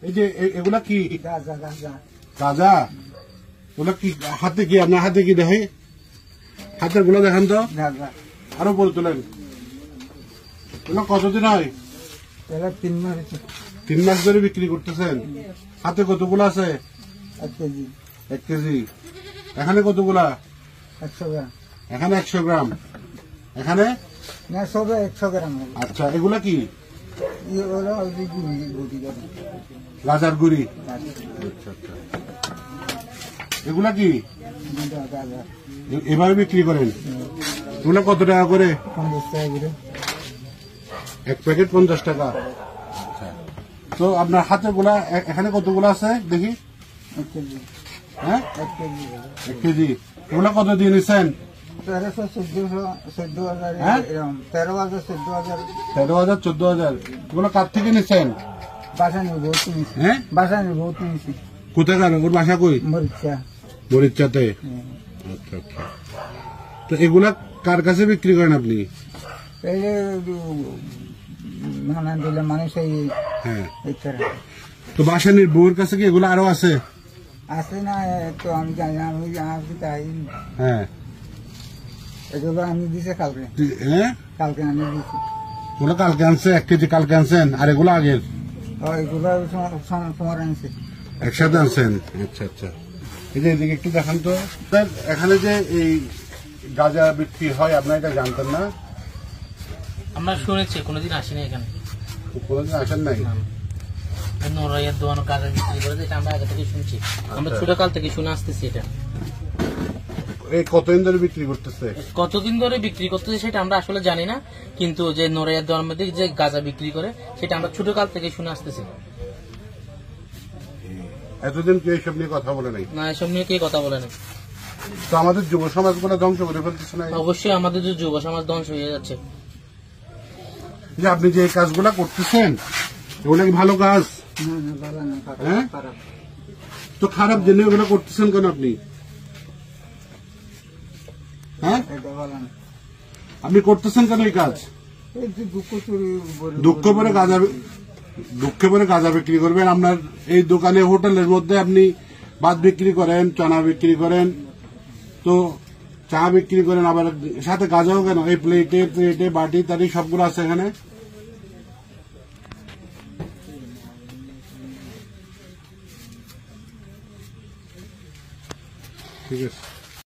এই যে এগুলা কি গাঁজা? ওগুলা কি হাতে কি আপনার হাতে কি দেখে? হাতের গুলো দেখান তো, আরো বলে তোলেন। ওগুলো কতদিন হয়? 3 মাস ধরে বিক্রি করতেছেন। হাতে কতগুলো আছে? 1 কেজি। এখানে কতগুলা? 100 গ্রাম। এখানে 100 গ্রাম। এখানে না, সবে 100 গ্রাম। আচ্ছা, এগুলা কি? গাজার গুড়ি। আচ্ছা আচ্ছা, এগুলা কি এভাবে বিক্রি করেন? এগুলা কত টাকা করে? 50 টাকা করে। 1 প্যাকেট 50 টাকা। তো আপনার হাতে গুলা এখানে কতগুলো আছে দেখি? 1 কেজি। হ্যাঁ, 1 কেজি। 1 কেজি। এগুলা কত দিয়ে নিচ্ছেন? 13,000, হ্যাঁ? 13,000, 14,000। 13,000, 14,000। এগুলো কার থেকে নিচ্ছেন? বাসা নিয়ে বহুত নিয়েছি। হ্যাঁ, বাসা নিয়ে বহুত নিয়েছি। কোথায় গেল? ওর বাসা কই? মরিচা। মরিচাতে। আচ্ছা আচ্ছা। তো এগুলা কার কাছে বিক্রি করেন আপনি? এই যে নানা দিলে মানুষ হ্যাঁ। এই করে। তো বাসানির বউর কাছে কি এগুলো আরো আছে? আছে না, তো আমি জানি না, আমি তাই। হ্যাঁ। এগুলো আমি দিছি কালকে। হ্যাঁ, কালকে আমি দিছি। ওগুলো কালকে আনছে? 1 কেজি কালকে আনছেন, আর এগুলো আগের? এগুলো তোমার আনছে। একসাথে আনছেন? আচ্ছা আচ্ছা। এই যে এদিকে একটু দেখান তো স্যার, এখানে যে এই গাঁজা বিক্রি হয় আপনার এটা জানতেন না? আমরা শুনেছি, কোনোদিন আসিনি এখানে। কোনোদিন আসেন নাই? নোরাইয়ের দোকান গাঁজা বিক্রি করে, এটা আমরা আগে থেকে শুনছি। আমরা ছোটকাল থেকে শুনে আসতেছি এটা। এই কতদিন ধরে বিক্রি করতেছে? কতদিন ধরে বিক্রি করতেছে সেটা আমরা আসলে জানি না, কিন্তু যে নোরাইয়ের দোকানের মধ্যে যে গাঁজা বিক্রি করে সেটা আমরা ছোটকাল থেকে শুনে আসতেছি। এতদিন কেউ এইসব নিয়ে কথা বলে নাই? না, এসব নিয়ে কে কথা বলে না। তো আমাদের যুব সমাজ গুলো ধ্বংস করে ফেলতেছে না? অবশ্যই আমাদের যে যুব সমাজ ধ্বংস হয়ে যাচ্ছে। যে আপনি যে এই কাজগুলা করতেছেন এগুলো কি ভালো কাজ? না না, ভালো না, হ্যাঁ? খারাপ। তো খারাপ জেনে ওগুলো করতেছেন কেন আপনি? হ্যাঁ, এটা ভালো না। আপনি করতেছেন কেন এই কাজ? এই যে দুঃখ পরে গাঁজা বিক্রি করবেন? আপনার এই দোকানে হোটেলের মধ্যে আপনি ভাত বিক্রি করেন, চানা বিক্রি করেন, তো চা বিক্রি করেন, আবার সাথে গাঁজাও কেন? এই প্লেটে বাটি তাটি সবগুলো আছে এখানে। ঠিক আছে।